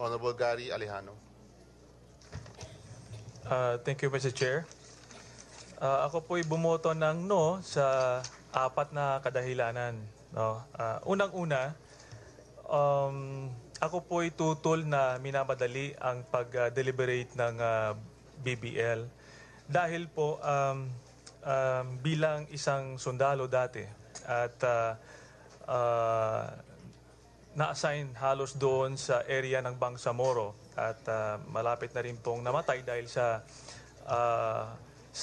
Honorable Gary Alejano. Thank you, Mr. Chair. Ako po'y bumoto ng no sa apat na kadahilanan. No? Unang-una, ako po'y tutol na minamadali ang pag-deliberate ng BBL. Dahil po bilang isang sundalo dati at na-assign halos doon sa area ng Bangsamoro at malapit na rin pong namatay dahil sa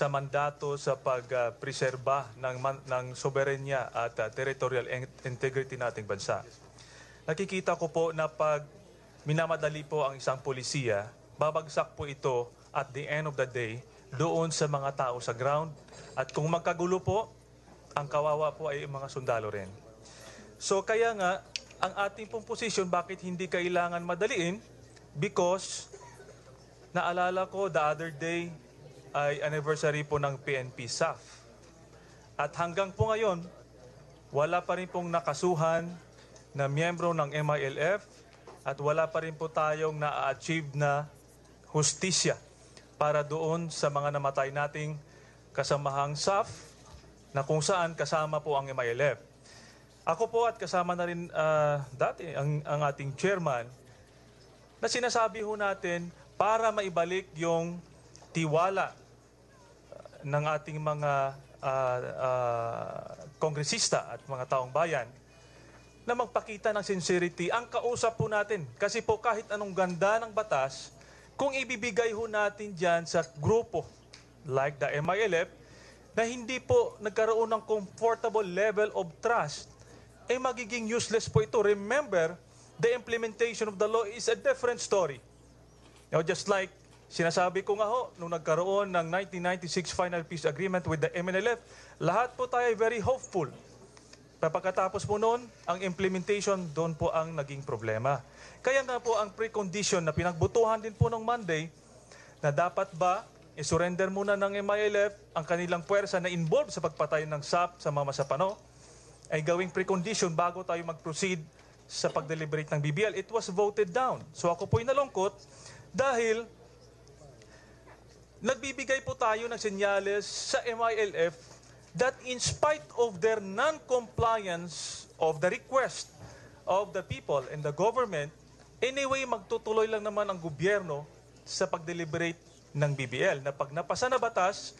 mandato sa pagpreserba ng soberenya at territorial integrity nating bansa. Nakikita ko po na pag minamadali po ang isang polisiya, babagsak po ito at the end of the day doon sa mga tao sa ground. At kung magkagulo po, ang kawawa po ay mga sundalo rin. So kaya nga, ang ating pong posisyon, bakit hindi kailangan madaliin? Because naalala ko the other day ay anniversary po ng PNP SAF. At hanggang po ngayon, wala pa rin pong nakasuhan na miyembro ng MILF at wala pa rin po tayong na-achieve na hustisya para doon sa mga namatay nating kasamahang SAF na kung saan kasama po ang MILF. Ako po at kasama na rin dati ang ating chairman na sinasabi ho natin para maibalik yung tiwala ng ating mga kongresista at mga taong bayan na magpakita ng sincerity ang kausap po natin. Kasi po kahit anong ganda ng batas, kung ibibigay ho natin dyan sa grupo like the MILF na hindi po nagkaroon ng comfortable level of trust, eh magiging useless po ito. Remember, the implementation of the law is a different story. Now, just like sinasabi ko nga ho, nung nagkaroon ng 1996 Final Peace Agreement with the MNLF, lahat po tayo very hopeful. Pagkatapos po noon, ang implementation doon po ang naging problema. Kaya nga po ang precondition na pinagbutuhan din po ng Monday na dapat ba i-surrender muna ng MILF ang kanilang puwersa na involved sa pagpatay ng SAP sa mga Masapano ay gawing precondition bago tayo mag-proceed sa pag-deliberate ng BBL. It was voted down. So ako po'y nalungkot dahil nagbibigay po tayo ng senyales sa MILF that in spite of their non-compliance of the request of the people and the government, anyway, magtutuloy lang naman ang gobyerno sa pag-deliberate ng BBL na pag napasa na batas,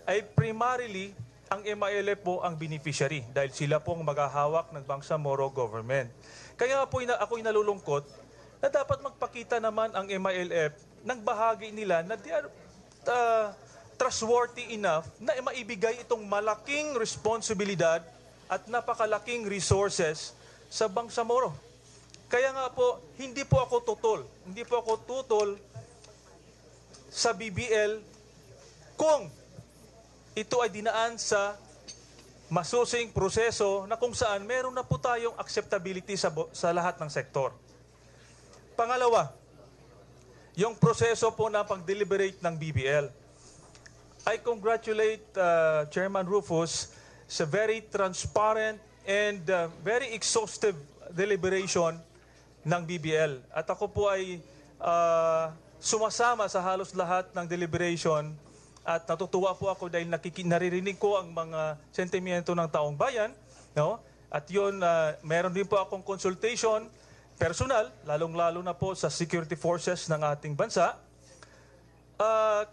ay primarily ang MILF po ang beneficiary dahil sila po ang maghahawak ng Bangsamoro government. Kaya po ako'y nalulungkot na dapat magpakita naman ang MILF ng bahagi nila na they are trustworthy enough na maibigay itong malaking responsibilidad at napakalaking resources sa Bangsamoro. Kaya nga po, hindi po ako tutol sa BBL kung ito ay dinaan sa masusing proseso na kung saan meron na po tayong acceptability sa lahat ng sektor. Pangalawa, yung proseso po na pag-deliberate ng BBL. I congratulate Chairman Rufus sa very transparent and very exhaustive deliberation ng BBL. At ako po ay sumasama sa halos lahat ng deliberation at natutuwa po ako dahil naririnig ko ang mga sentimiento ng taong bayan. No? At yun, meron din po akong consultation personal, lalong-lalo na po sa security forces ng ating bansa.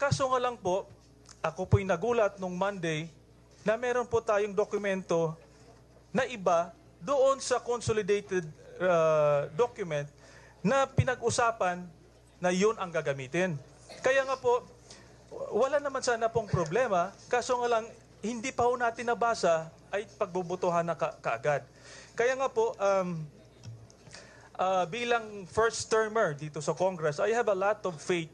Kaso nga lang po, ako po'y nagulat nung Monday na meron po tayong dokumento na iba doon sa consolidated document na pinag-usapan na yun ang gagamitin. Kaya nga po, wala naman sana pong problema, kaso nga lang, hindi pa ho natin nabasa ay pagbubutuhan na kaagad. Kaya nga po, bilang first termer dito sa Congress, I have a lot of faith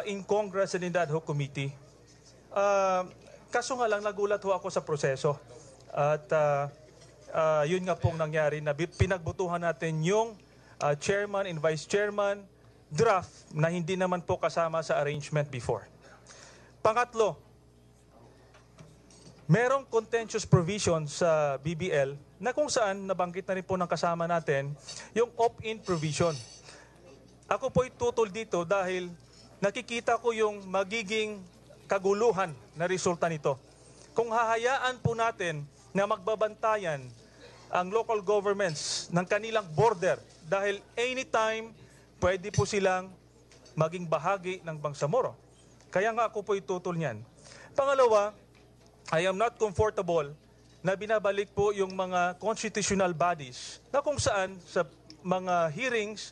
in Congress and in the ad hoc committee. Kaso nga lang, nagulat ho ako sa proseso. At yun nga pong nangyari na pinagbutuhan natin yung chairman and vice chairman draft na hindi naman po kasama sa arrangement before. Pangatlo, merong contentious provision sa BBL na kung saan nabanggit na rin po ng kasama natin yung opt-in provision. ako po tutol dito dahil nakikita ko yung magiging kaguluhan na resulta nito. Kung hahayaan po natin na magbabantayan ang local governments ng kanilang border dahil anytime pwede po silang maging bahagi ng Bangsamoro. Kaya nga ako po itutol niyan. Pangalawa, I am not comfortable na binabalik po yung mga constitutional bodies na kung saan sa mga hearings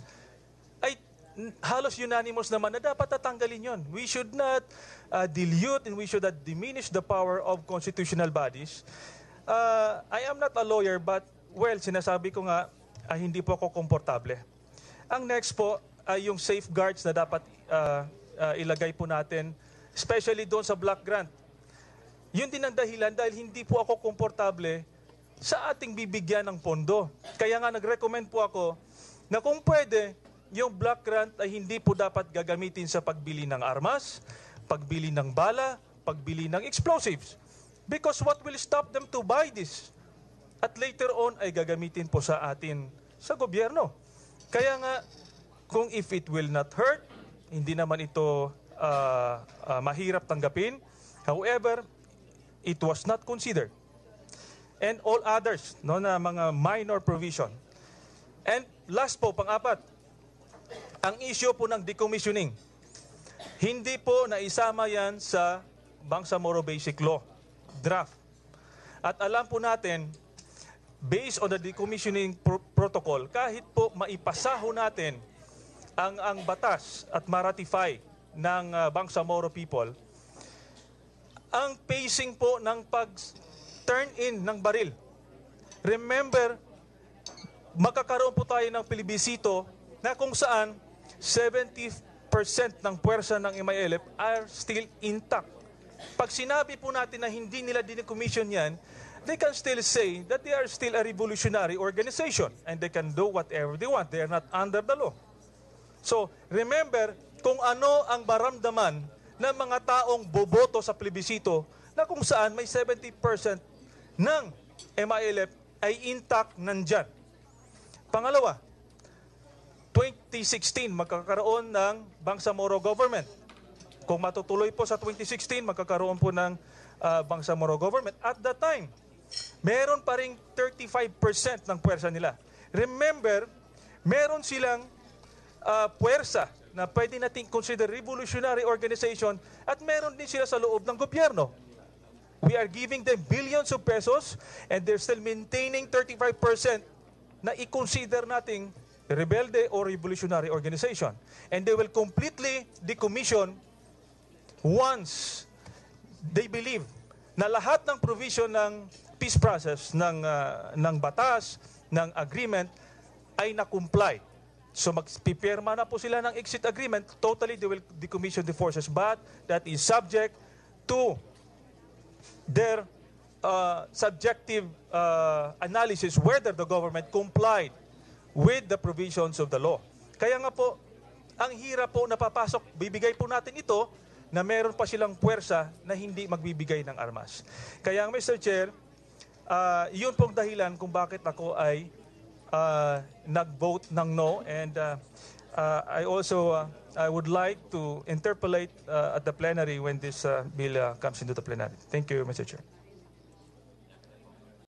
ay halos unanimous naman na dapat tatanggalin yon. We should not dilute and we should not diminish the power of constitutional bodies. I am not a lawyer but, well, sinasabi ko nga, hindi po ako komportable. Ang next po ay yung safeguards na dapat ilagay po natin, especially doon sa block grant. Yun din ang dahilan dahil hindi po ako komportable sa ating bibigyan ng pondo. Kaya nga nag-recommend po ako na kung pwede, yung block grant ay hindi po dapat gagamitin sa pagbili ng armas, pagbili ng bala, pagbili ng explosives. Because what will stop them to buy this? At later on ay gagamitin po sa atin sa gobyerno. Kaya nga, kung if it will not hurt, hindi naman ito mahirap tanggapin. However, it was not considered. And all others, no, na mga minor provision. And last po, pang-apat, ang issue po ng decommissioning. Hindi po naisama yan sa Bangsamoro Basic Law draft. At alam po natin, based on the decommissioning protocol, kahit po maipasaho natin ang batas at maratify ng Bangsamoro people, ang pacing po ng pag-turn in ng baril. Remember, magkakaroon po tayo ng plebisito na kung saan 70% ng puwersa ng MILF are still intact. Pag sinabi po natin na hindi nila decommission yan, they can still say that they are still a revolutionary organization and they can do whatever they want. They are not under the law. So, remember kung ano ang maramdaman ng mga taong boboto sa plebisito na kung saan may 70% ng MILF ay intact nandyan. Pangalawa, 2016 magkakaroon ng Bangsamoro government. Kung matutuloy po sa 2016, magkakaroon po ng Bangsamoro government. At that time, meron pa ring 35% ng puwersa nila. Remember, meron silang puwersa na pwede nating consider revolutionary organization at meron din sila sa loob ng gobyerno. We are giving them billions of pesos and they're still maintaining 35% na i-consider nating rebelde or revolutionary organization. And they will completely decommission once they believe na lahat ng provision ng peace process, ng batas, ng agreement ay na-comply. So magpipirma na po sila ng exit agreement, totally they will decommission the forces, but that is subject to their subjective analysis whether the government complied with the provisions of the law. Kaya nga po, ang hirap po napapasok, bibigay po natin ito na meron pa silang puwersa na hindi magbibigay ng armas. Kaya Mr. Chair, yun pong dahilan kung bakit ako ay nag-vote ng no, and I also I would like to interpolate at the plenary when this bill comes into the plenary. Thank you, Mr. Chair.